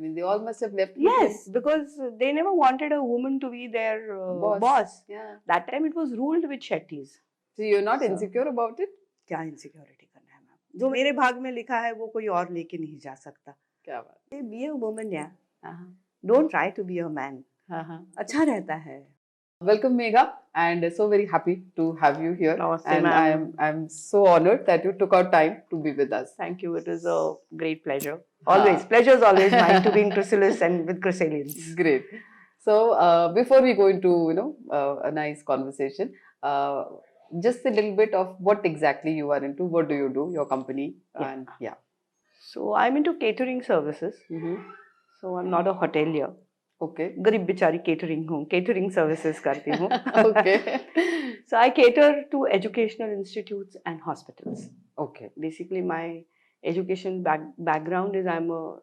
I mean, they all must have left. Yes, because they never wanted a woman to be their boss. Yeah. That time it was ruled with Shetties. So you're not So- insecure about it? क्या insecurity करना है ma'am? जो मेरे भाग में लिखा है वो कोई और लेके नहीं जा सकता. क्या बात. Be a woman, yeah. Uh-huh. Don't try to be a man. Uh-huh. अच्छा रहता है. Welcome, Megha, and so very happy to have you here. Namaste, and ma'am. I'm so honored that you took out time to be with us. Thank you. It is a great pleasure. Always. Pleasure is always mine to be in Chrysalis and with Chrysalians. Great. So before we go into a nice conversation, just a little bit of what exactly you are into. What do you do? Your company? Yeah. And yeah. So I'm into catering services. So I'm not a hotelier. Okay. गरीब बिचारी catering हूँ. Catering services करती हूँ. Okay. So I cater to educational institutes and hospitals. Okay. Basically, my education background is I'm a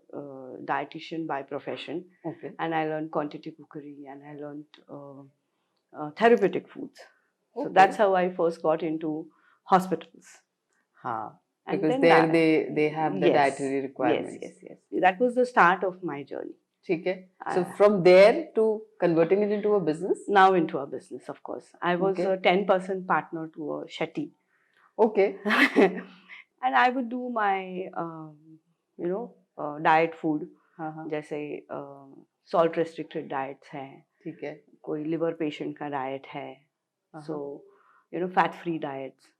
dietitian by profession. Okay. And I learned quantity cookery and I learned therapeutic foods. So Okay. that's how I first got into hospitals. And Because then there they have the Yes, dietary requirements. Yes. That was the start of my journey. Okay. So from there to converting it into a business? Now into a business, of course. I was Okay. a 10% partner to a Shetty. Okay. And I would do my, diet food. जैसे salt restricted diets हैं. ठीक है. कोई liver patient का diet है. So, fat free diets.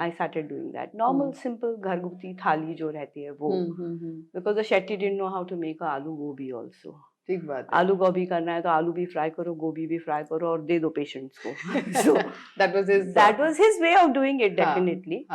I started doing that. Normal, simple घरगुती थाली जो रहती है वो. Because the Shetty didn't know how to make a aloo gobi also. ठीक बात है. आलू गोभी करना है तो आलू भी फ्राई करो, गोभी भी फ्राई करो और दे दो पेशेंट्स को. So that was his way of doing it, definitely.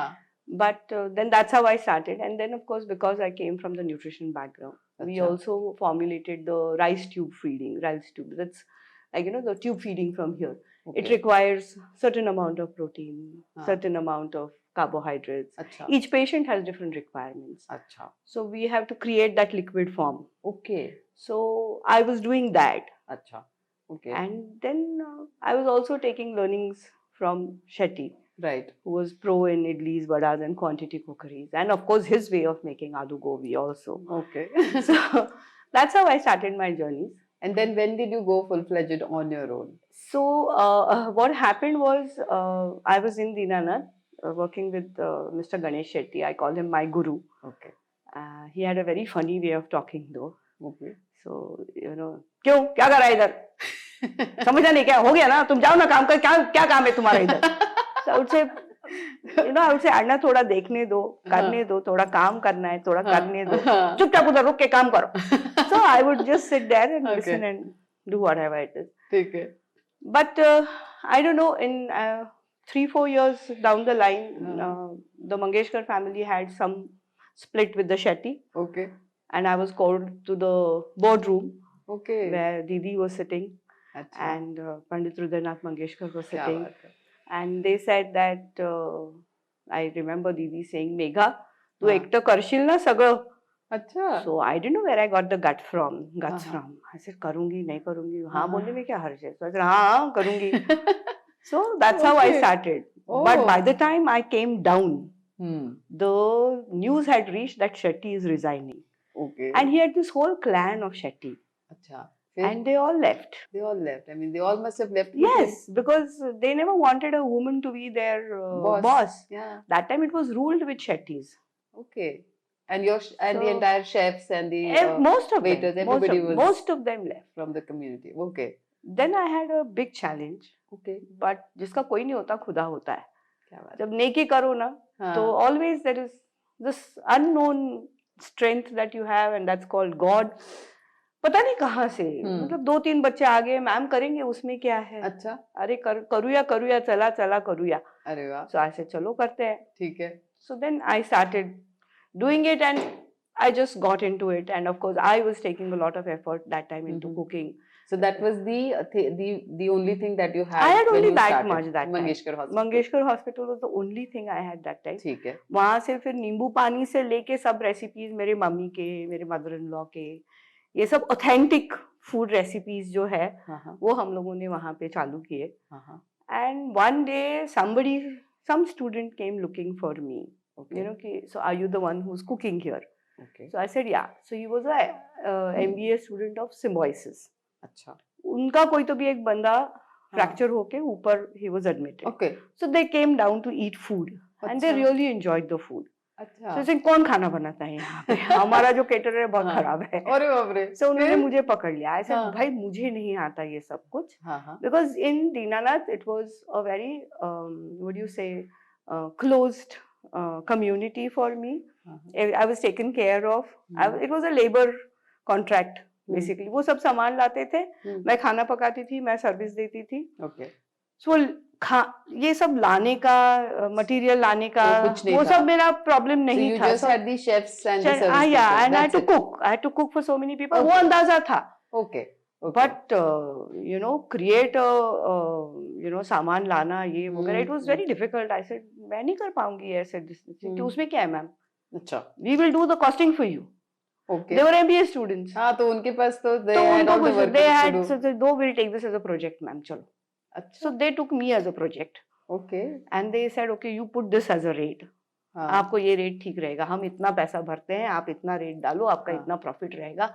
But then that's how I started. And then, of course, because I came from the nutrition background, we also formulated the rice tube feeding. Rice tube, that's like, the tube feeding from here. Okay. It requires certain amount of protein, certain amount of carbohydrates. Achha. Each patient has different requirements. Achha. So we have to create that liquid form. Okay. So I was doing that. Achha. Okay. And then I was also taking learnings from Shetty. Right. Who was pro in idlis, vadas and quantity cookeries. And of course his way of making aloo gobi also. Okay. So that's how I started my journeys. And then when did you go full-fledged on your own? So what happened was I was in Deenanath working with Mr. Ganesh Shetty. I call him my guru. Okay. He had a very funny way of talking though. Okay. So, क्यों क्या कर रहा है इधर? समझा नहीं क्या हो गया ना? तुम जाओ ना काम कर. क्या काम है तुम्हारा इधर? So I would say, अन्ना थोड़ा देखने दो, करने दो, थोड़ा काम करना है, थोड़ा करने दो. चुपचाप उधर रुक के काम करो. So I would just sit there and listen and do whatever it is. ठीक है. But I don't know, in 3-4 years down the line, the Mangeshkar family had some split with the Shetty. Okay. And I was called to the boardroom. Okay. Where Didi was sitting. Achha. And Pandit Deenanath Mangeshkar was sitting. And they said that, I remember Didi saying, Megha, तू एकटं करशील ना सगळं. अच्छा. So I didn't know where I got the guts from. I said, करूँगी, नहीं करूँगी. हाँ बोलने में क्या हर्ज है? So I said, हाँ करूँगी. So that's how I started. But by the time I came down, the news had reached that Shetty is resigning. Okay. And he had this whole clan of Shetty. Achha. And they all left. They all left. I mean, they all must have left. Yes, because they never wanted a woman to be their boss. Yeah. That time it was ruled with Shetties. Okay. And the entire chefs and the most of waiters, them, everybody most of them left from the community. Okay. Then I had a big challenge. Okay. But जिसका कोई नहीं होता खुदा होता है. क्या बात? जब नेकी करो ना, तो always there is this unknown strength that you have, and that's called God. पता नहीं कहाँ से, मतलब 2-3 बच्चे आगे, मैम करेंगे उसमें क्या है? अच्छा. अरे करूया चला करूया. अरे वाह. So I said चलो करते हैं. ठीक है. So then I started doing it and I just got into it, and of course I was taking a lot of effort that time into cooking. So that was the only thing that you had. I had only when you that started. much that Mangeshkar time. Hospital. Mangeshkar Hospital was the only thing I had that time. ठीक है. वहाँ से फिर नींबू पानी से लेके सब रेसिपीज मेरे मम्मी के, मेरे मदर इन लॉ के, ये सब ऑथेंटिक फूड रेसिपीज जो है वो हम लोगों ने वहाँ पे चालू किए. And one day some student came looking for me. Okay. So are you the one who's cooking here? Okay. So I said, yeah. So he was a MBA student of Symbiosis. अच्छा. उनका कोई तो भी एक बंदा fracture होके ऊपर he was admitted. Okay. So they came down to eat food and they really enjoyed the food. अच्छा. So saying कौन खाना बनाता है यहाँ पे? हमारा जो caterer है बहुत खराब है. अरे बाप रे. So उन्होंने मुझे पकड़ लिया. I said भाई मुझे नहीं आता ये सब कुछ. Because in Deenanath it was a very what do you say closed community for me. I was taken care of. It was a labor contract. Basically वो सब सामान लाते थे, मैं खाना पकाती थी, मैं सर्विस देती थी. ओके. सो ये सब लाने का, मटेरियल लाने का, वो सब मेरा प्रॉब्लम नहीं था. So you just had the chefs and the service people. Yeah, and I had to cook. I had to cook for so many people. वो अंदाजा था. Okay. But you know, create a you know सामान लाना ये वगैरह, it was very difficult. I said मैं नहीं कर पाऊंगी ऐसे. उसमें क्या है मैम? अच्छा. We will do the costing for you. Okay. They were MBA students. हाँ तो उनके पास तो they had all the work to do. So no, we'll take this as a project, ma'am. चलो. अच्छा. So they took me as a project. Okay. And they said, okay, you put this as a rate. हाँ. आपको ये rate ठीक रहेगा. हम इतना पैसा भरते हैं, आप इतना रेट डालो, आपका इतना प्रॉफिट रहेगा,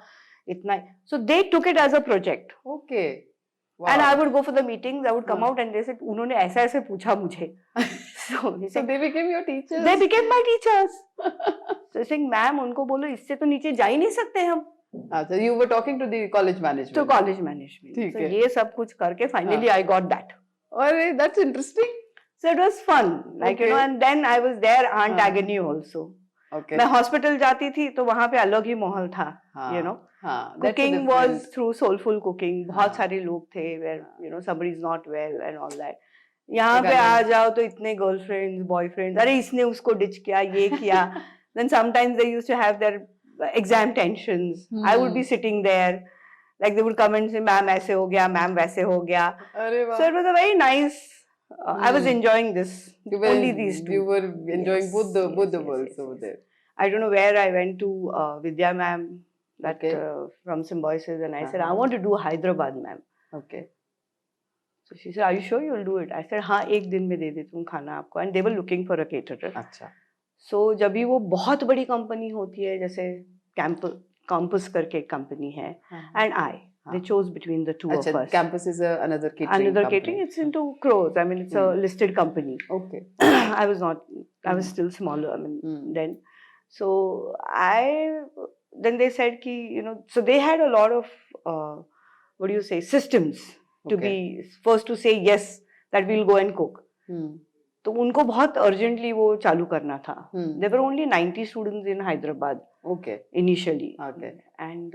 इतना. So they took it as a project. Okay. Wow. And I would go for the meetings. I would come out and they said, उन्होंने ऐसा ऐसे पूछा मुझे. So they became your teachers. They became my teachers. So saying, ma'am, उनको बोलो इससे तो नीचे जा ही नहीं सकते हम. So you were talking to the college management. To college management. ठीक है. So ये सब कुछ करके finally I got that. अरे that's interesting. So it was fun, like you know, and then I was there Aunt Agony also. Okay. मैं hospital जाती थी तो वहाँ पे अलग ही माहौल था, you know. Cooking was through soulful cooking. बहुत सारे लोग थे where you know somebody is not well and all that. यहाँ पे आ जाओ तो इतने girlfriends, boyfriends. अरे इसने उसको ditch किया, ये किया. Then sometimes they used to have their exam tensions. I would be sitting there, like they would come and say, "Ma'am, ऐसे हो गया, ma'am वैसे हो गया." So it was a very nice. I was enjoying this. Only these two. You were enjoying both the worlds over there. I don't know where I went to Vidya ma'am, that from Symbiosis, and I said, "I want to do Hyderabad, ma'am." Okay. So she said, "Are you sure you'll do it?" I said, "हाँ, एक दिन में दे देती हूँ खाना आपको." And they were looking for a caterer. अच्छा. So जब भी वो बहुत बड़ी कंपनी होती है, जैसे campus करके एक कंपनी है, and they chose between the two of us. Campus is another catering. Another catering. It's into crores. I mean, it's a listed company. Okay. I was not. I was still smaller. I mean, then. So then they said कि you know. So they had a lot of what do you say, systems to be first to say yes that we'll go and cook. तो उनको बहुत urgently वो चालू करना था. There were only 90 students in Hyderabad. Okay. Initially. Okay. And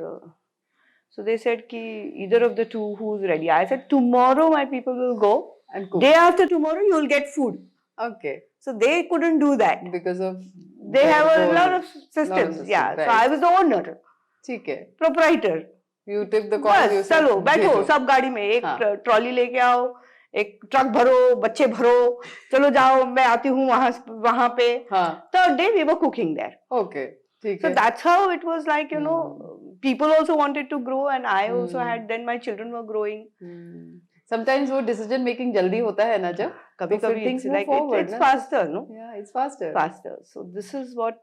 so they said कि either of the two who's ready. I said tomorrow my people will go and cook. Day after tomorrow you will get food. Okay. So they couldn't do that because of they have a lot of systems. Yeah. Right. So I was the owner. ठीक है. Proprietor. You took the call. बस चलो बैठो सब गाड़ी में एक trolley लेके आओ. एक ट्रक भरो, बच्चे भरो, चलो जाओ मैं आती हूँ वहाँ पे. Third day we were cooking there. Okay. So that's how it was like, you know, people also wanted to grow and I also had, then my children were growing. Sometimes वो decision making जल्दी होता है ना जब कभी-कभी things move forward. It's faster, no? Yeah, it's faster. Faster. So this is what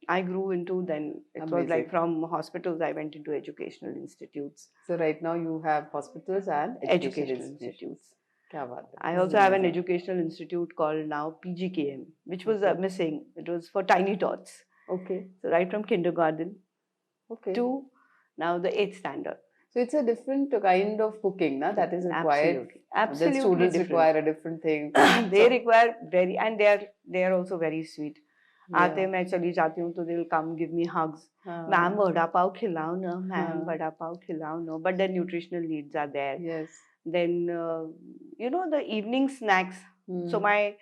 I grew into then. It was like from hospitals I went into educational institutes. So right now you have hospitals and educational institutes. क्या बात है. I also have an educational institute called now PGKM, which was missing. It was for tiny tots. Okay. So right from kindergarten to now the 8th standard. So it's a different kind of cooking, na, that is required. Absolutely. The students require a different thing. They require very, and they are also very sweet. आते मैं चली जाती हूँ तो they will come give me hugs. Ma'am, vada pav khilao na. Ma'am, vada pav khilao na. But their nutritional needs are there. Yes. Then you know the evening snacks. So my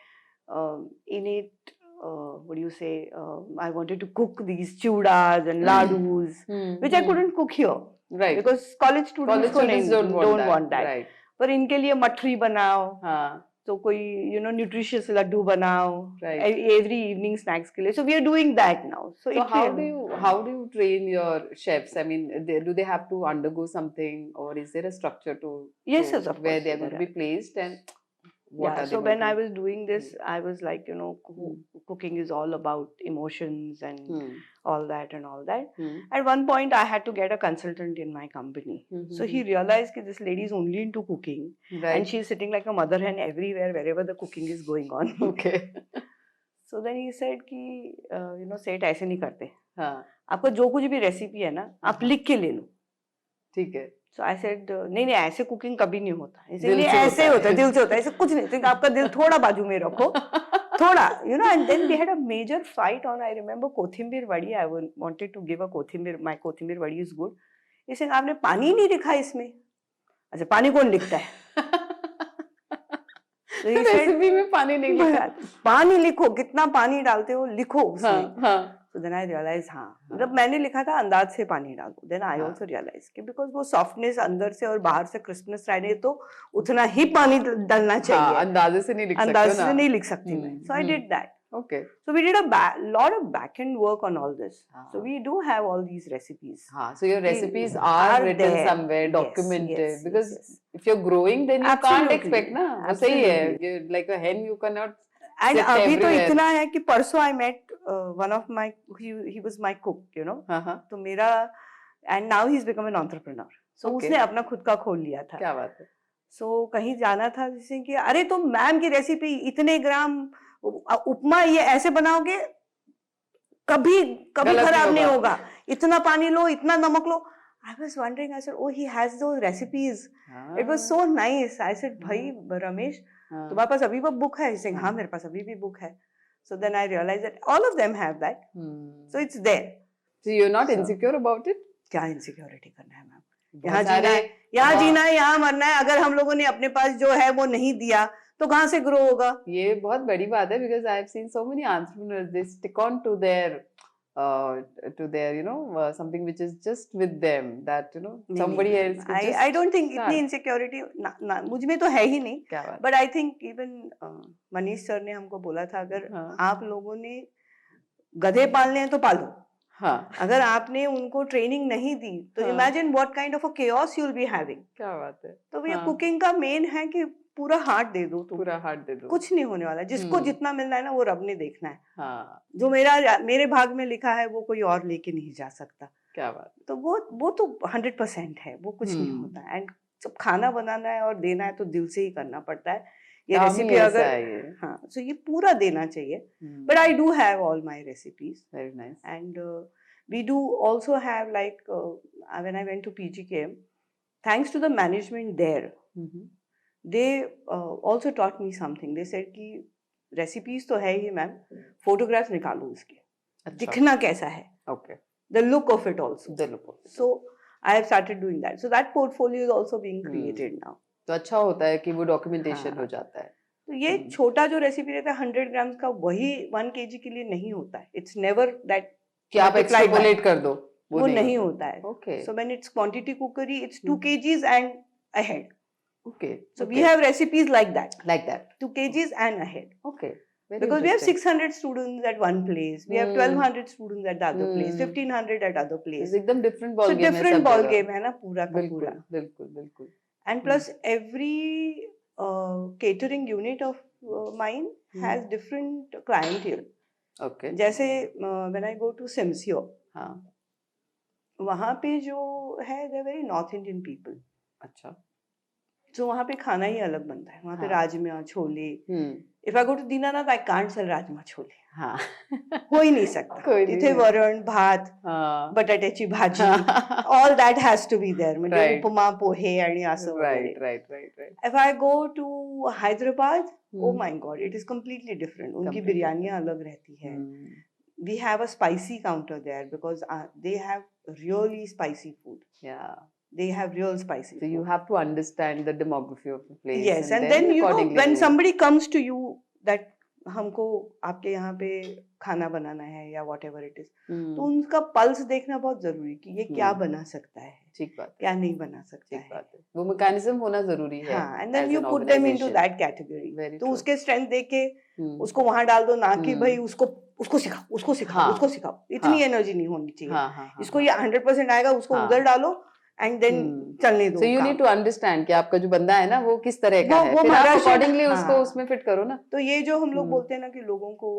innate what do you say? I wanted to cook these chudas and ladus, which I couldn't cook here. Right. Because college students don't want that. Right. पर इनके लिए मठरी बनाओ. हाँ. तो कोई you know nutritious laddu बनाओ. Right. Every evening snacks के लिए. So we are doing that now. So how do you train your chefs? I mean, do they have to undergo something, or is there a structure to yes, of where they are going to be placed and what Yeah, are they so going when to I do? was doing this, I was like, cooking is all about emotions and all that and all that. At one point, I had to get a consultant in my company. So he realized that this lady is only into cooking, and she's sitting like a mother hen everywhere, wherever the cooking is going on. Okay. So then he said कि सेठ ऐसे नहीं करते. हाँ. आपको जो कुछ भी रेसिपी है ना, आप लिख के ले लो. ठीक है. So I said, नहीं ऐसे कुकिंग कभी नहीं होता. नहीं ऐसे होता है, दिल से होता है. ऐसे कुछ नहीं. आपका दिल थोड़ा बाजू में रखो, थोड़ा, and then we had a major fight on, I remember, कोथिंबीर वड़ी. I wanted to give a कोथिंबीर, my कोथिंबीर वड़ी is good. He said, आपने पानी नहीं लिखा इसमें. अच्छा, पानी कौन लिखता है? रेसिपी में पानी नहीं लिखा. पानी लिखो, कितना पानी डालते हो लिखो उसमें. हाँ. So then I realized, मतलब मैंने लिखा था अंदाज से पानी डालो. Then I also realized कि because वो softness अंदर से और बाहर से crispness रहने तो उतना ही पानी डालना चाहिए. अंदाजे से नहीं लिख सकते ना. अंदाजे से नहीं लिख सकती मैं. So I did that. Okay. So we did a lot of back-end work on all this. So we do have all these recipes. So your recipes are written there, somewhere, documented. Because if you're growing, then you can't expect, na? सही है. Like a hen, you cannot. And अभी तो इतना है कि परसों I met one of my, he was my cook, तो मेरा, and now he's become an entrepreneur. So उसने अपना खुद का खोल लिया था. क्या बात है. So कहीं जाना था जैसे कि अरे तुम मैम की रेसिपी इतने ग्राम उपमा ये ऐसे बनाओगे कभी खराब नहीं होगा. इतना पानी लो, इतना नमक लो. I was wondering, I said, oh, he has those recipes. It was so nice. I said, भाई रमेश, तुम्हारे पास अभी वो बुक है? He said, हाँ, मेरे पास अभी भी बुक है. So then I realized that all of them have that. So it's there. So you're not insecure about it? क्या insecurity करना है मैम? यहाँ जीना है, यहाँ मरना है. अगर हम लोगों ने अपने पास जो है वो नहीं दिया तो कहाँ से ग्रो होगा? ये बहुत बड़ी बात है, because I've seen so many entrepreneurs, they stick on to their something which is just with them, that somebody else could just I don't think इतनी insecurity मुझ में तो है ही नहीं. But I think even Manish sir ने हमको बोला था, अगर आप लोगों ने गधे पालने हैं तो पालो. अगर आपने उनको ट्रेनिंग नहीं दी तो imagine what kind of a chaos you'll be having. क्या बात है. तो ये कुकिंग का मेन है कि पूरा हार्ट दे दो. पूरा हार्ट दे दो, कुछ नहीं होने वाला. जिसको जितना मिलना है ना वो रब ने देखना है. जो मेरे भाग में लिखा है वो कोई और लेके नहीं जा सकता. क्या बात. तो वो तो 100% है, वो कुछ नहीं होता. एंड जब खाना बनाना है और देना है तो दिल से ही करना पड़ता है. ये रेसिपी अगर सो ये पूरा देना चाहिए. But I do have all my recipes. Very nice. And we do also have like when I went to PGKM, thanks to the management there, they also taught me something. They said कि recipes तो है ही ma'am, photographs निकालो उसके. दिखना कैसा है. Okay. The look of it also. The look of it. So I have started doing that. So that portfolio is also being created now. तो अच्छा होता है कि वो डॉक्यूमेंटेशन हो जाता है. तो ये छोटा जो रेसिपी रहता है 100 ग्राम्स का, वही 1 kg के लिए नहीं होता है. It's never that कि आप एक्सट्रापोलेट कर दो, वो नहीं होता है. Okay. So when it's quantity cookery, it's 2 kgs and ahead. Okay. So we have recipes like that. 2 kgs and ahead. Okay. Very because we have 600 students at one place, we have 1200 students at the other place, 1500 at other place. एकदम different ball game. So different ball game है ना पूरा का पूरा. बिल्कुल. And plus every catering unit of mine has different clientele. Okay. जैसे when I go to Symbiosis, वहाँ पे जो है they are very North Indian people. अच्छा. So वहाँ पे खाना ही अलग बनता है. वहाँ पे rajma chole. If I go to Deenanath, I can't sell rajma chole. हो ही नहीं सकता. तिथे वरण भात, बटाट्याची भाजी, all that has to be there. म्हणजे उपमा पोहे आणि असं वगैरे. Right. If I go to Hyderabad, oh my God, it is completely different. उनकी बिरयानियाँ अलग रहती है. We have a spicy counter there because they have really spicy food. Yeah. They have real spicy food. So you have to understand the demography of the place. Yes, and then you know when somebody comes to you that हमको आपके यहाँ पे खाना बनाना है या whatever it is, तो उनका pulse देखना बहुत जरूरी कि ये क्या बना सकता है, ठीक बात, क्या नहीं बना सकता है. बात है. वो मैकेनिज्म होना जरूरी है. हाँ, and then you put them into that category. तो उसके स्ट्रेंथ देख के उसको वहाँ डाल दो, ना कि भाई उसको सिखाओ. इतनी एनर्जी नहीं होनी चाहिए. इसको ये 100% आएगा, उसको उधर डालो. एंड देन चलने दो। So you need to understand कि आपका जो बंदा है ना वो किस तरह का है, वो फिर आप महाराष्ट्र, अकॉर्डिंगली उसको उसमें फिट करो ना। तो ये जो हम लोग बोलते हैं ना कि लोगों को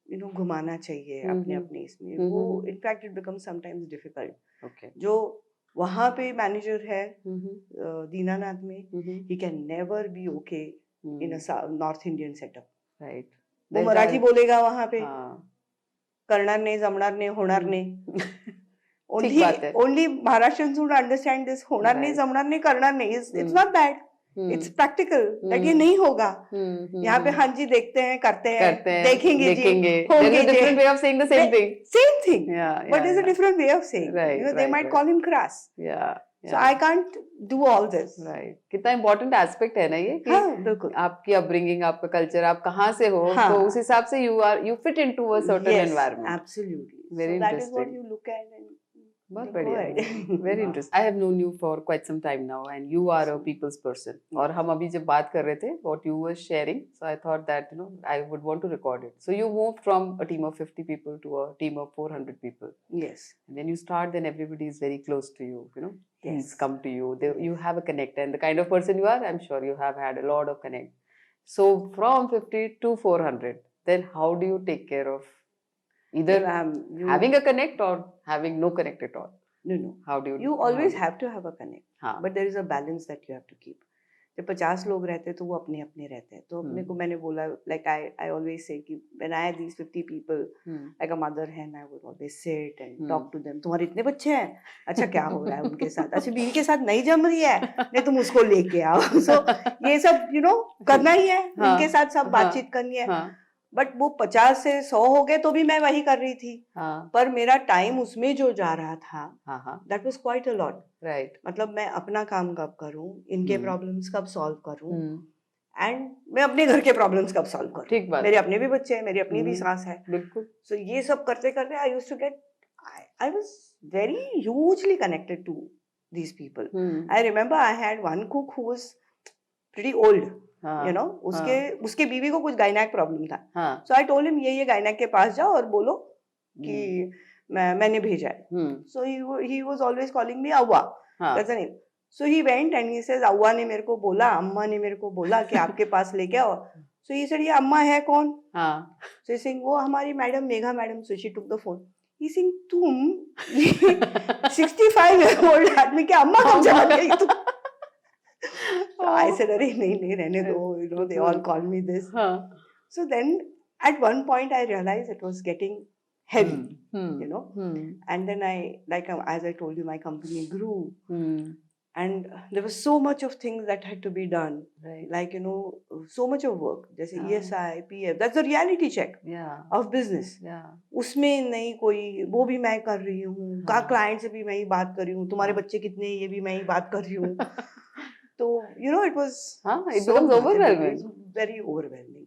घुमाना चाहिए अपने अपने इसमें, वो in fact it become sometimes difficult. जो वहाँ पे मैनेजर है दीनानाथ में, he can never be okay in a north Indian setup, right. वो मराठी बोलेगा वहाँ पे, करणार नहीं, जमणार नहीं, होणार नहीं। Only Maharashtrians would understand this. होणार नहीं, जमणार नहीं, करणार नहीं. It's not bad. It's practical. That ये नहीं होगा. यहाँ पे हाँ जी देखते हैं, करते हैं, देखेंगे जी, There is a different way of saying the same thing. Same thing. But there's a different way of saying. Right. They might call him crass. Yeah. So I can't do all this. Right. कितना important aspect है ना ये कि बिल्कुल आपकी upbringing, आपका culture, आप कहाँ से हो, तो उस हिसाब से you fit into a certain environment. Absolutely. Very so interesting. That is what you look at and बहुत बढ़िया, very interesting. I have known you for quite some time now, and you are a people's person. और हम अभी जब बात कर रहे थे, what you were sharing, so I thought that I would want to record it. So you moved from a team of 50 people to a team of 400 people. Yes. And when you start, then everybody is very close to you. Things come to you. You have a connect, and the kind of person you are, I'm sure you have had a lot of connect. So from 50 to 400, then how do you take care of either having a connect or having no connect at all? No. How do you? You always have to have a connect. But there is a balance that you have to keep. जब 50 लोग रहते हैं तो वो अपने अपने रहते हैं, तो अपने को मैंने बोला, like I always say कि when I had these 50 people, like a mother hen, I would always sit and talk to them. तुम्हारे इतने बच्चे हैं, अच्छा क्या हो रहा है उनके साथ, अच्छा बीवी के साथ नहीं जम रही है, नहीं तुम उसको लेके आओ। So ये सब करना ही है, उनके साथ सब बातचीत करनी है। बट वो 50 से 100 हो गए तो भी मैं वही कर रही थी, पर मेरा टाइम उसमें जो जा रहा था, that was quite a lot, right. मतलब मैं अपना काम कब करूं, इनके प्रॉब्लम्स कब सॉल्व करूं, एंड मैं अपने घर के प्रॉब्लम्स कब सॉल्व करूं। ठीक बात, मेरे अपने भी बच्चे हैं, मेरी अपनी भी सास है, बिल्कुल। सो ये सब करते करते I used to get, I was very hugely connected to these people. I remember I had one cook who was pretty old, उसके बीवी को कुछ गायनेक प्रॉब्लम था। सो आई टोल्ड हिम ये गायनेक के पास जाओ और बोलो कि मैंने भेजा है। So he was always calling me Avva, that's the name. So he went and he says Avva ने मेरे को बोला, अम्मा ने मेरे को बोला कि आपके पास लेके आओ। सो ही सेड ये अम्मा है कौन? सो ही सेइंग वो हमारी madam Megha madam. So she took the phone. He saying तुम 65 ईयर ओल्ड आदमी के अम्मा कब जान गई तुम? So I said, "अरे नहीं रहने दो, they all call me this." So then at one point I realized it was getting heavy, and then as I told you, my company grew, and there was so much of things that had to be done, right? So much of work, जैसे ESI, PF, that's the reality check of business. उसमें नहीं कोई, वो भी मैं कर रही हूँ, क्लाइंट से भी मैं ही बात कर रही हूँ, तुम्हारे बच्चे कितने ये भी मैं ही बात कर रही हूँ। So, it was it becomes overwhelming. Very overwhelming.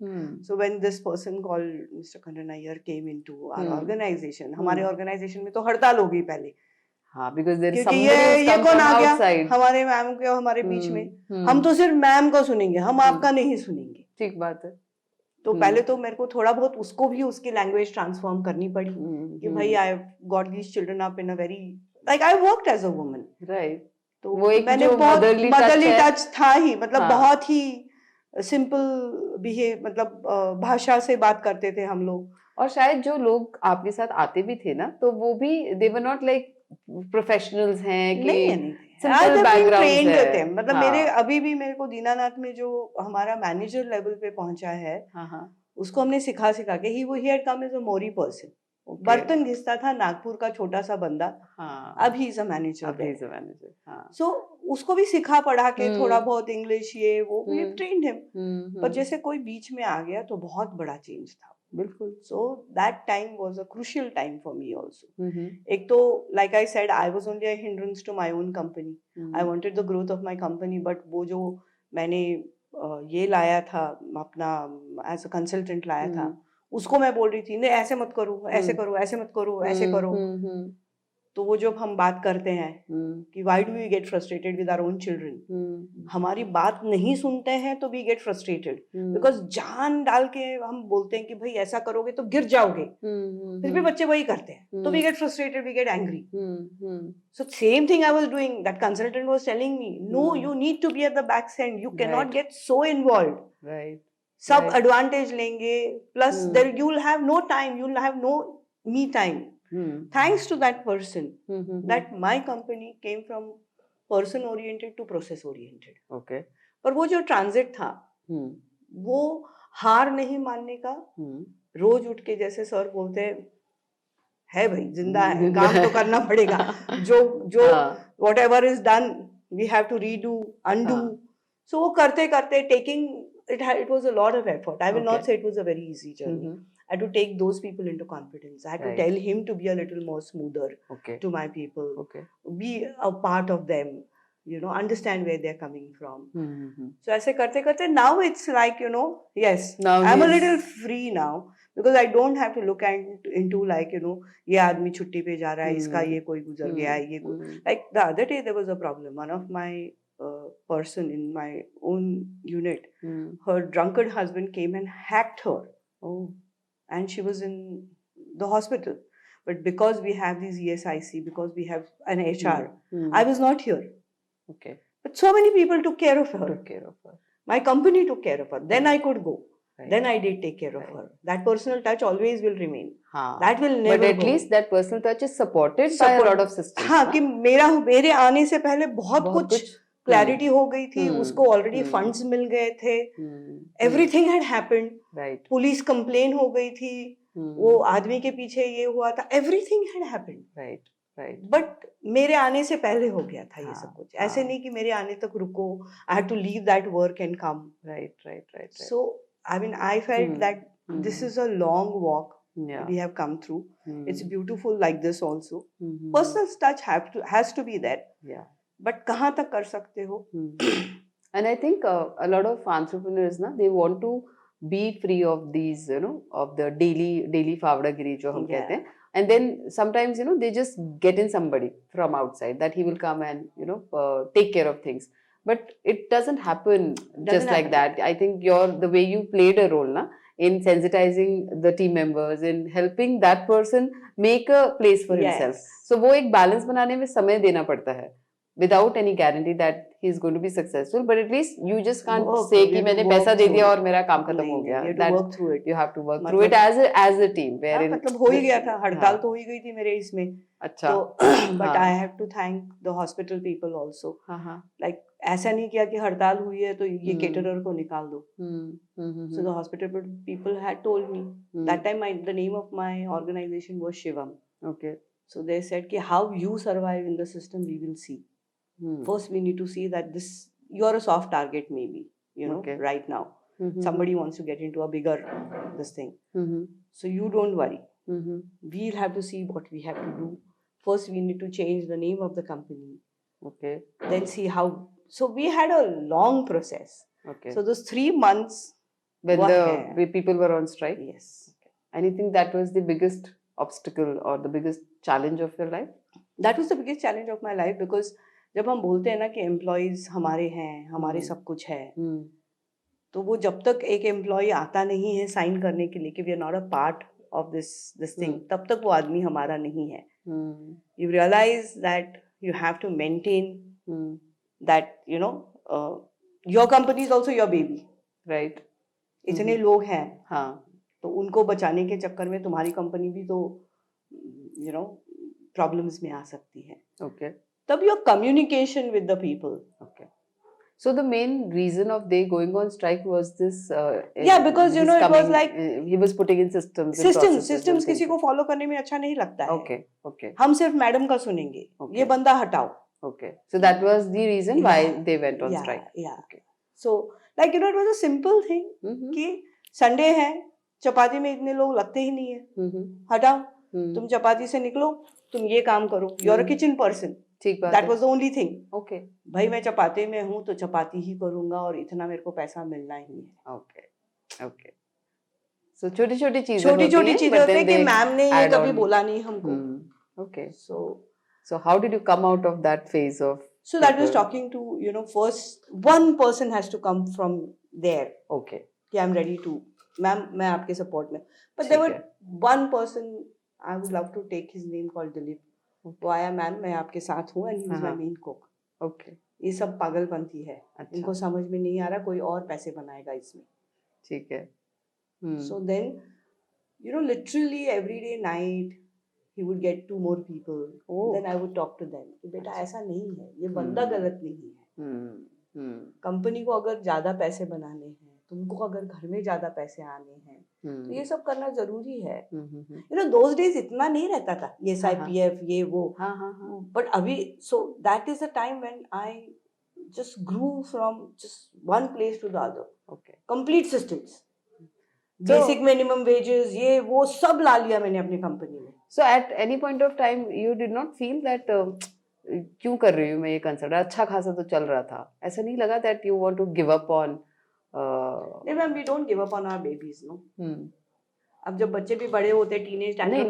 So when this person called Mr. Kannan Iyer came into our organization, हमारे organization में तो हड़ताल हो गई पहले। Because there is somebody who's come from outside. हमारे मैम के और हमारे बीच में, हम तो सिर्फ मैम को सुनेंगे, हम आपका नहीं सुनेंगे। ठीक बात है। तो पहले तो मेरे को थोड़ा बहुत उसको भी उसकी लैंग्वेज ट्रांसफॉर्म करनी पड़ी कि भाई I got these children up in a very, like I worked as a woman. Right. तो वो एक मैंने बहुत मदरली टच था ही, मतलब बहुत ही सिंपल बिहेव, मतलब भाषा से बात करते थे हम लोग। और शायद जो लोग आपके साथ आते भी थे ना, तो वो भी they were not like professionals हैं कि simple background है। मतलब मेरे अभी भी मेरे को दीनानाथ में जो हमारा मैनेजर लेवल पे पहुंचा है, उसको हमने सिखा के he had come as a Mori person. बर्तन घिसता था नागपुर का छोटा सा बंदा, अब ही इज अ मैनेजर। सो उसको भी सिखा पढ़ा के थोड़ा बहुत इंग्लिश ये वो ट्रेन्ड हिम। पर जैसे कोई बीच में आ गया तो बहुत बड़ा चेंज था, बिल्कुल। So that time was a crucial time for me also. एक तो like I said, I was only a hindrance to my own company. I wanted the growth of my company, but वो जो मैंने ये लाया था अपना एज अ कंसल्टेंट लाया था, उसको मैं बोल रही थी नहीं ऐसे मत करो, ऐसे करो, ऐसे मत करो, ऐसे करो। तो वो जब हम बात करते हैं कि why do we get frustrated with our own children, हमारी बात नहीं सुनते हैं तो we get frustrated because जान डाल के हम बोलते हैं कि भाई ऐसा करोगे तो गिर जाओगे, फिर भी बच्चे वही करते हैं, तो we get frustrated, we get angry. So same thing I was doing. That consultant was telling me, no, you need to be at the back end. You cannot get so involved. Right. सब advantage लेंगे, plus there you'll have no time, you'll have no me time. Thanks to that person, that my company came from person oriented to process oriented. Okay. पर वो जो transit था, वो हार नहीं मानने का, रोज उठ के जैसे सर बोलते है भाई जिंदा है, काम तो करना पड़ेगा, जो whatever is done we have to redo, undo. So वो करते करते taking it was a lot of effort. I will not say it was a very easy journey. I had to take those people into confidence. I had to tell him to be a little more smoother to my people, be a part of them, you know, understand where they're coming from. So ऐसे करते करते now it's like, you know, yes, now I'm a little free now because I don't have to look into like, you know, ये आदमी छुट्टी पे जा रहा है, इसका ये कोई गुजर गया है, ये कोई. Like the other day there was a problem. One of my person in my own unit, her drunkard husband came and hacked her. And she was in the hospital. But because we have these ESIC, because we have an HR, I was not here. Okay. But so many people took care of her. Took care of her. My company took care of her. Then I could go. Then I did take care of her. That personal touch always will remain. That will never But at least that personal touch is supported by a lot of systems. हाँ, कि मेरे आने से पहले बहुत कुछ clarity हो गई थी, उसको ऑलरेडी फंड्स मिल गए थे, everything had happened, police complain हो गई थी, वो आदमी के पीछे ये हुआ था, everything had happened. Right. But मेरे आने से पहले हो गया था ये सब कुछ. ऐसे नहीं कि मेरे आने तक रुको, I had to leave that work and come. Right. So I mean I felt that this is a long walk we have come through. It's beautiful like this also. Personal touch has to be there. But कहाँ तक कर सकते हो? And I think a lot of entrepreneurs ना, they want to be free of these, you know, of the daily फावड़ागिरी जो हम कहते हैं. And then sometimes, you know, they just get in somebody from outside that he will come and, you know, take care of things. But it doesn't happen just like that. I think the way you played a role na, in sensitizing the team members, in helping that person make a place for himself. So वो एक balance बनाने में समय देना पड़ता है. Without any guarantee that he is going to be successful, but at least you just can't say कि मैंने पैसा दे दिया और मेरा काम खत्म हो गया. You have to work through it. You have to work through it as a team. Wherein मतलब हो ही गया था, हड़ताल तो हो ही गई थी मेरे इसमें. अच्छा. But I have to thank the hospital people also. Like ऐसा नहीं किया कि हड़ताल हुई है तो ये caterer को निकाल दो. So the hospital people had told me that time the name of my organization was Shivam. Okay. So they said कि how you survive in the system we will see. First we need to see that you are a soft target maybe, you know, right now. Somebody wants to get into a bigger this thing. So you don't worry. We'll have to see what we have to do. First we need to change the name of the company. Okay. Then see how. So we had a long process. Okay. So those 3 months when the people were on strike. Yes. Okay. And you think that was the biggest obstacle or the biggest challenge of your life? That was the biggest challenge of my life because जब हम बोलते हैं ना कि employees हमारे हैं, हमारे सब कुछ है, तो वो जब तक एक एम्प्लॉय आता नहीं है साइन करने के लिए कि we are not a part of this thing, तब तक वो आदमी हमारा नहीं है. You realise that you have to maintain that, you know, your company is also your baby. Right. इतने लोग हैं, हाँ, तो उनको बचाने के चक्कर में तुम्हारी कंपनी भी तो, यू नो, प्रॉब्लम्स में आ सकती है. ओके. तब your communication with the people. Okay. So the main reason of they going on strike was this. Because you know it was like he was putting in systems. Systems किसी को follow करने में अच्छा नहीं लगता है. Okay. हम सिर्फ मैडम का सुनेंगे. ये बंदा हटाओ. Okay. So that was the reason why they went on strike. Yeah. Okay. So like you know it was a simple thing कि Sunday है, चपाती में इतने लोग लगते ही नहीं है. हटाओ. तुम चपाती से निकलो, तुम ये काम करो. You're a kitchen person. ठीक बात. That was the only thing. Okay. भाई मैं चपाती में हूँ तो चपाती ही करूँगा और इतना मेरे को पैसा मिलना ही है. Okay. So छोटी-छोटी चीजें होती हैं कि मैम ने ये कभी बोला नहीं हमको. Okay. So So how did you come out of that phase of? So that was talking to, first one person has to come from there. Okay. कि I'm ready to, ma'am, मैं आपके support में. But there were one person, I would love to take his name, called Dilip. वो आया, ma'am मैं आपके साथ हूँ, and he was my main cook. Okay. ये सब पागलपंती है. इनको समझ में नहीं आ रहा, कोई और पैसे बनाएगा इसमें. ठीक है. So then, literally every day night, he would get 2 more people. Then I would talk to them. कि बेटा ऐसा नहीं है, ये बंदा गलत नहीं है. कंपनी को अगर ज्यादा पैसे बनाने हैं, तुमको अगर घर में ज्यादा पैसे आने हैं, तो ये सब करना जरूरी है. those days इतना नहीं रहता था, ये SIPF, ये वो. But अभी, so that is the time when I just grew from just one place to the other. Okay. Complete systems. Basic minimum wages, ये वो सब ला लिया मैंने अपनी कंपनी में. So at any point of time you did not feel that क्यों कर रही हूँ मैं ये कंसर्ट, अच्छा खासा तो चल रहा था, ऐसा नहीं लगा that you want to give up on? नहीं ma'am, we don't give up on our babies, no. अब जब बच्चे भी बड़े होते, टीनेज टाइम, नहीं,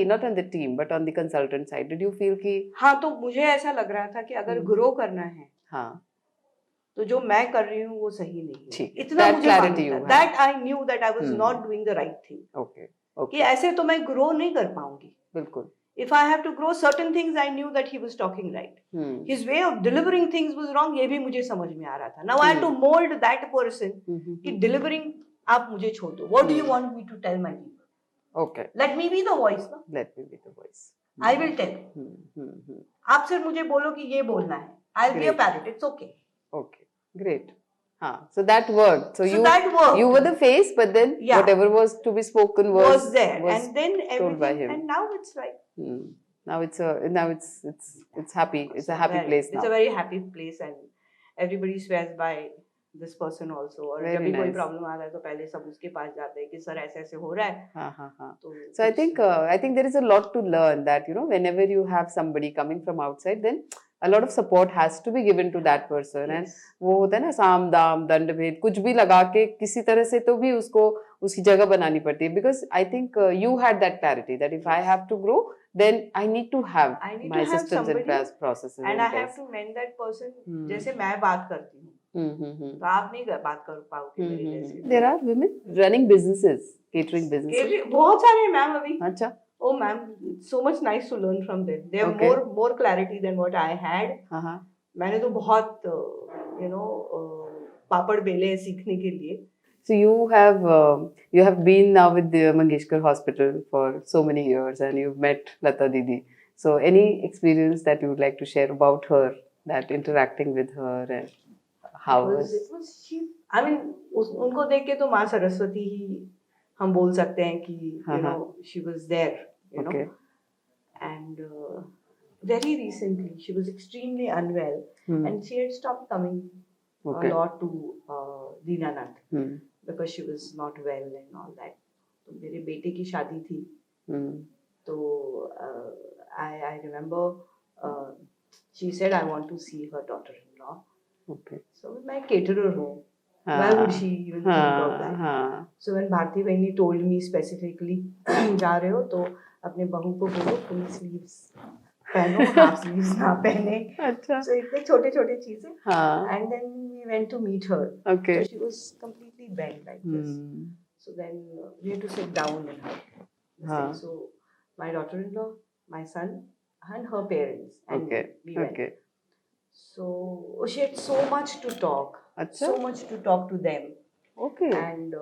not on the team but on the consultant side, did you feel कि? हाँ, तो मुझे ऐसा लग रहा था कि अगर ग्रो करना है, हाँ, तो जो मैं कर रही हूँ वो सही नहीं है. इतना मुझे मालूम था. That I knew that I was not doing the right thing. Okay. कि ऐसे तो मैं ग्रो नहीं कर पाऊंगी. बिल्कुल. If I have to grow certain things, I knew that he was talking right. His way of delivering things was wrong. ये भी मुझे समझ में आ रहा था. Now I had to mold that person. कि delivering आप मुझे छोड़ दो. What do you want me to tell my people? Okay. Let me be the voice, no? Let me be the voice. I will tell. आप सिर्फ मुझे बोलो कि ये बोलना है. I'll be a parrot. It's okay. Okay. Great. So that worked. So that worked. You were the face, but then whatever was to be spoken was there, and then everything, by him. And now it's right. Now it's happy. It's a happy place now. It's a very happy place, and everybody swears by this person also. और जब भी कोई problem आता है तो पहले सब उसके पास जाते हैं कि सर ऐसे हो रहा है. So I think there is a lot to learn, that whenever you have somebody coming from outside, then a lot of support has to be given to that person. And वो होता है ना, साम दाम दंड भेद कुछ भी लगा के किसी तरह से तो भी उसको उसकी जगह बनानी पड़ती है. Because I think you had that clarity that if I have to grow, then I need to have my systems and processes. And I have to mend that person. जैसे मैं बात करती हूँ, तो आप नहीं बात कर पाओगे मेरे जैसे. There are women running businesses, catering businesses. बहुत सारे हैं मैम अभी. अच्छा. Oh ma'am, so much nice to learn from them. They have more clarity than what I had. मैंने तो बहुत पापड़ बेले हैं सीखने के लिए. So you have been now with the Mangeshkar Hospital for so many years, and you've met Lata Didi. So any experience that you would like to share about her, that interacting with her, and how was she? I mean, उनको देख के तो माँ सरस्वती ही हम बोल सकते हैं कि she was there, and very recently she was extremely unwell, and she had stopped coming a lot to Deenanath because she was not well and all that. तो मेरे बेटे की शादी थी, तो I remember she said I want to see her daughter-in-law. So मैं caterer हूँ. Why would she even think of that? So when Bharti Bhai told me specifically, जा रहे हो तो अपने बहू को बोलो full sleeves पहनो, half sleeves ना पहने. अच्छा. So इतने छोटे-छोटे चीजें. And then we went to meet her. Okay. So she was completely bent like this. So then we had to sit down in her. So my daughter-in-law, my son, and her parents, and we went. So she had so much to talk. So much to talk to them. Okay. And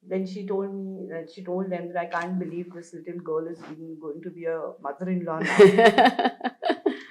then she told me that she told them that I can't believe this little girl is going to be a mother-in-law now.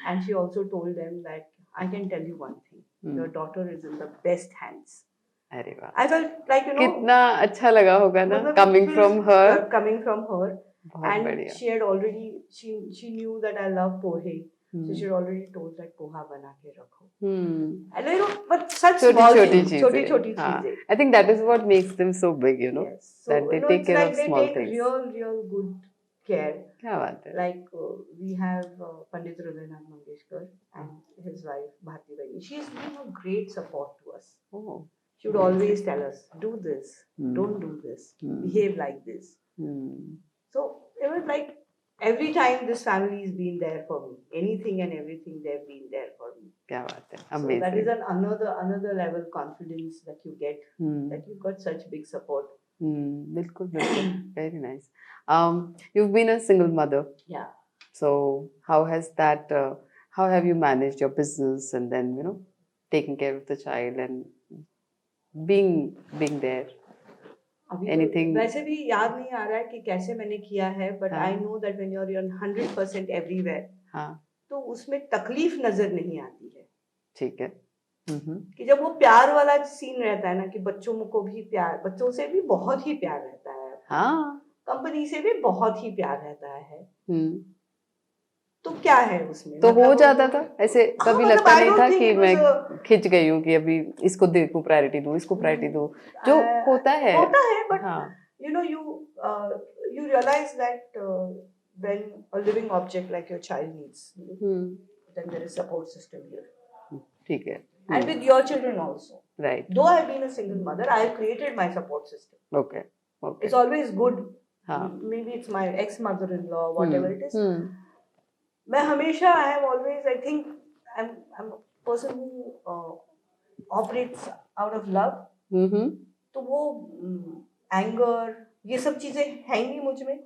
And she also told them that I can tell you one thing. Your daughter is in the best hands. अरे वाह. I felt like कितना अच्छा लगा होगा ना, coming from her. Coming from her. बहुत बढ़िया. And she had already she knew that I love pohe. So she had already told that poha बना के रखो. And but such small things, छोटी चीजें. I think that is what makes them so big, Yes. So, that they take care of small things. They take real good care. क्या बात है. Like we have Pandit Lata Mangeshkar and his wife Bharti Bhai. She's been a great support to us. Oh. She would always tell us, do this, don't do this, behave like this. So it was like every time this family has been there for me. Anything and everything they've been there for me. क्या बात है, So amazing. that is another level confidence that you get, that you got such big support. बिल्कुल बिल्कुल, very nice. You've been a single mother. Yeah. So how has that? How have you managed your business and then taking care of the child and being there? Anything? वैसे भी याद नहीं आ रहा है कि कैसे मैंने किया है, but I know that when you're 100% everywhere, तो उसमें तकलीफ नजर नहीं आती है. ठीक है. कि जब वो प्यार वाला सीन रहता है ना, कि बच्चों को भी प्यार, बच्चों से भी बहुत ही प्यार रहता है, हाँ, कंपनी से भी बहुत ही प्यार रहता है, तो क्या है उसमें, तो मतलब हो जाता था ऐसे. कभी मतलब लगता I नहीं don't था think कि it मैं was खिंच गई हूँ कि अभी इसको देखो, प्रायोरिटी दूँ, इसको प्रायोरिटी दूँ, जो होता है. but you know, you realize that when a living object like your child needs you, then there is support system here. ठीक है. And with your children also. Right. Though I've been a single mother, I've created my support system. Okay. It's always good. Maybe it's my ex-mother-in-law, whatever it is. मैं हमेशा, I have always, I think, I'm a person who operates out of love. तो वो anger, ये सब चीजें हैं ही नहीं मुझ में.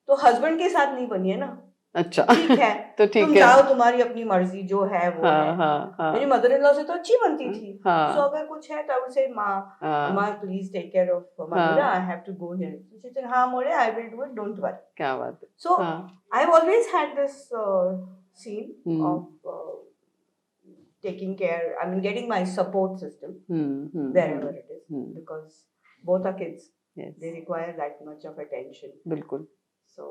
तो husband के साथ नहीं बनी है ना. अच्छा. ठीक है. तो ठीक है. तुम जाओ, तुम्हारी अपनी मर्जी जो है वो है. मेरी मदर इन लॉ से तो अच्छी बनती थी. तो अगर कुछ है तो उसे माँ please take care of Madhura, I have to go here. She said हाँ More, I will do it, don't worry. क्या बात है. So I have always had this scene of taking care, I mean getting my support system wherever it is, because both are kids. Yes. They require that much of attention. Bilkul. So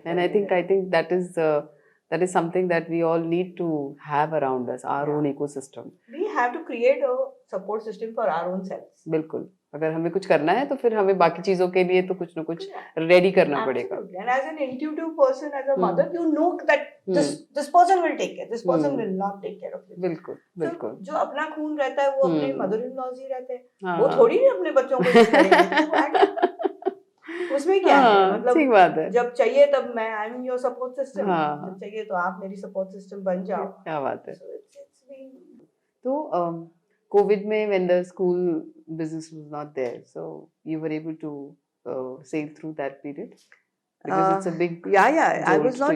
and I think that is something that we all need to have around us, our own ecosystem. We have to create a support system for our own selves. बिल्कुल. अगर हमें कुछ करना है तो फिर हमें बाकी चीजों के लिए तो कुछ ना कुछ रेडी करना पड़ेगा. And as an intuitive person, as a mother, you know that this person will take care, this person will not take care of you. बिल्कुल बिल्कुल. जो अपना खून रहता है वो अपने मदर इन लॉज ही रहते हैं, वो थोड़ी ही अपने बच्चों को करेंगे. उसमें क्या है, मतलब ठीक बात है. जब चाहिए तब मैं, I am your support system, जब चाहिए तो आप मेरी सपोर्ट सिस्टम बन जाओ. क्या बात है. तो COVID में when the school business was not there, so you were able to sail through that period, because it's a big I was not.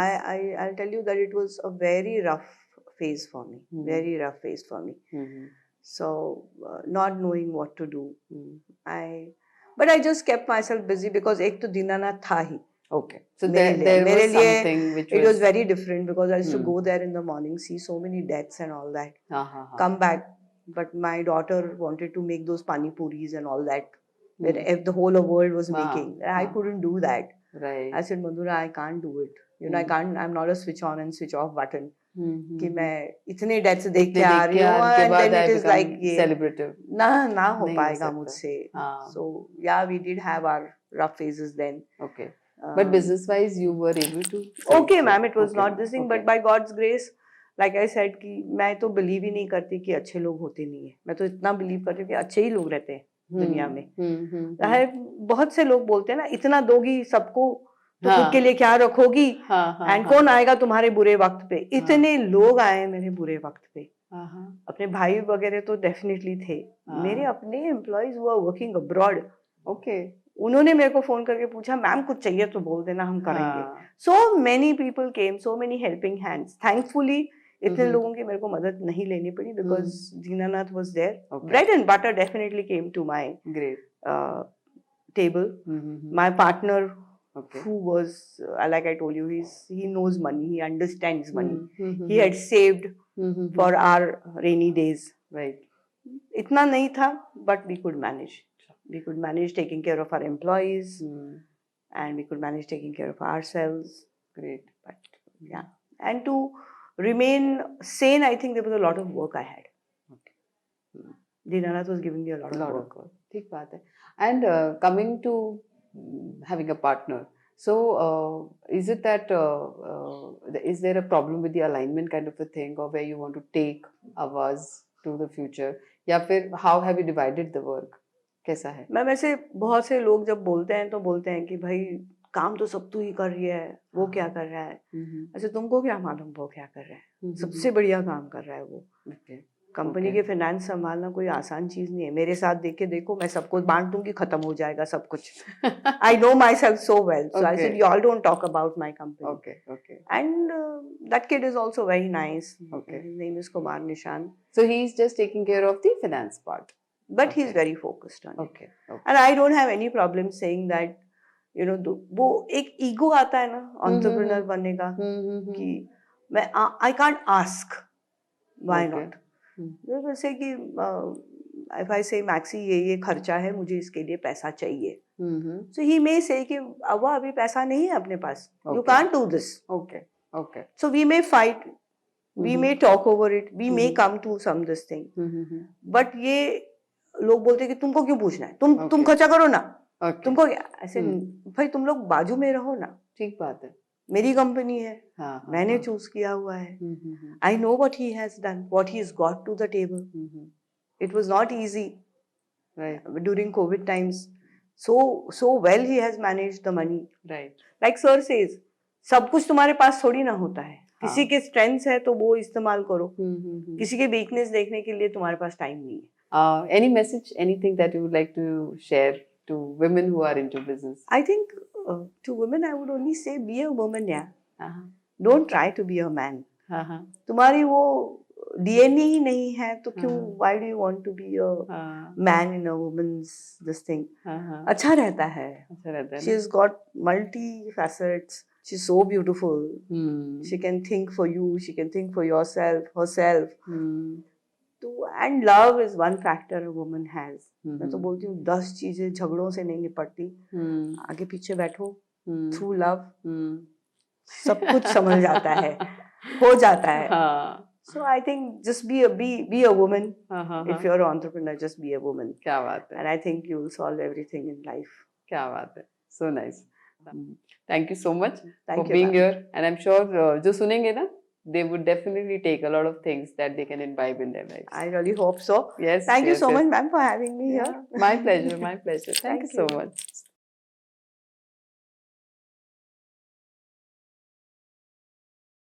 I'll tell you that it was a very rough phase for me, very rough phase for me. So not knowing what to do, but I just kept myself busy because एक तो दीनानाथ था ही. Okay. So there was something which it was very different, because I used to go there in the morning, see so many deaths and all that. Come back, but my daughter wanted to make those pani puris and all that, where if the whole world was making. I couldn't do that. Right. I said, Madhura, I can't do it. You know, I can't. I'm not a switch on and switch off button. कि मैं इतने dates देख के आ रही हूँ, and then it is like ये celebrative. ना हो पाएगा मुझसे. So yeah, we did have our rough phases then. Okay. But business-wise, you were able to. Okay, ma'am, it was not this thing, but by God's grace, like I said, कि मैं तो believe ही नहीं करती कि अच्छे लोग होते नहीं है. मैं तो इतना believe करती हूँ कि अच्छे ही लोग रहते हैं दुनिया में. बहुत से लोग बोलते हैं ना, इतना दोगी सबको तो खुद के लिए क्या रखोगी, एंड कौन आएगा तुम्हारे बुरे वक्त पे. इतने लोग आए मेरे बुरे वक्त पे. अपने भाई वगैरह तो डेफिनेटली थे. मेरे अपने एम्प्लॉइज हुआ वर्किंग अब्रॉड. ओके. उन्होंने मेरे को फोन करके पूछा, मैम कुछ चाहिए तो बोल देना, हम करेंगे. So many people came, so many helping hands. Thankfully इतने लोगों की मेरे को मदद नहीं लेनी पड़ी, because Dinanath was there. Bread and butter definitely came to my table. My partner, who was like I told you, he knows money, he understands money. He had saved for our rainy days. Right. इतना नहीं था, but we could manage. We could manage taking care of our employees, and we could manage taking care of ourselves. Great. But yeah, and to remain sane, I think there was a lot of work I had. Okay. Deenanath was giving me a lot of work. ठीक बात है. And coming to having a partner, so is it that is there a problem with the alignment kind of a thing, or where you want to take ours to the future, या फिर how have you divided the work? कैसा है? Ma'am ऐसे बहुत से लोग जब बोलते हैं तो बोलते हैं कि भाई काम तो सब तू ही कर रही है, वो क्या कर रहा है? अच्छा तुमको क्या मालूम वो क्या कर रहा है? सबसे बढ़िया काम कर रहा है वो। कंपनी के फाइनेंस संभालना कोई आसान चीज नहीं है। मेरे साथ देखे देखो, मैं सबको बांट दूंगी, खत्म हो जाएगा सब कुछ। I know myself so well, so I said, y'all don't talk about my company. Okay. And that kid is also very nice. His name is Kumar Nishan. So he's just taking care of the finance part. But he's very focused on it. And I don't have any problem saying that, you know, वो एक ego आता है ना entrepreneur बनने का, कि मैं I can't ask why not. जैसे कि if I say Maxi ये खर्चा है, मुझे इसके लिए पैसा चाहिए, so he may say कि अव्वा अभी पैसा नहीं है अपने पास, you can't do this. So we may fight, we may talk over it, we may come to some this thing. But ये लोग बोलते हैं कि तुमको क्यों पूछना है, तुम खर्चा करो ना, तुमको क्या ऐसे। भाई तुम लोग बाजू में रहो ना। ठीक बात है, मेरी कंपनी है, मैंने चूज किया हुआ है। I know what he has done, what he's got to the table. It was not easy during COVID times. So well he has managed the money. Like sir says, सब कुछ तुम्हारे पास थोड़ी ना होता है। किसी के स्ट्रेंथ्स है तो वो इस्तेमाल करो, किसी के वीकनेस देखने के लिए तुम्हारे पास टाइम नहीं है। Any message, anything that you would like to share to women who are into business? I think to women I would only say be a woman, yeah. Don't try to be a man. तुम्हारी वो DNA ही नहीं है तो क्यों? Why do you want to be a man in a woman's this thing? अच्छा रहता है। She's got multi facets. She's so beautiful. She can think for you. She can think for herself. And love is one factor a woman has. मैं तो बोलती हूँ 10 चीजें झगड़ों से नहीं निपटती। आगे पीछे बैठो, through love, सब कुछ समझ जाता है, हो जाता है। So I think just be a woman. If you're an entrepreneur, just be a woman. क्या बात है। And I think you'll solve everything in life. क्या बात है, so nice. Thank you so much for being here. And I'm sure जो सुनेंगे ना, they would definitely take a lot of things that they can imbibe in their lives. I really hope so. Yes. Thank you so much, ma'am, for having me here. My pleasure. Thank you so much.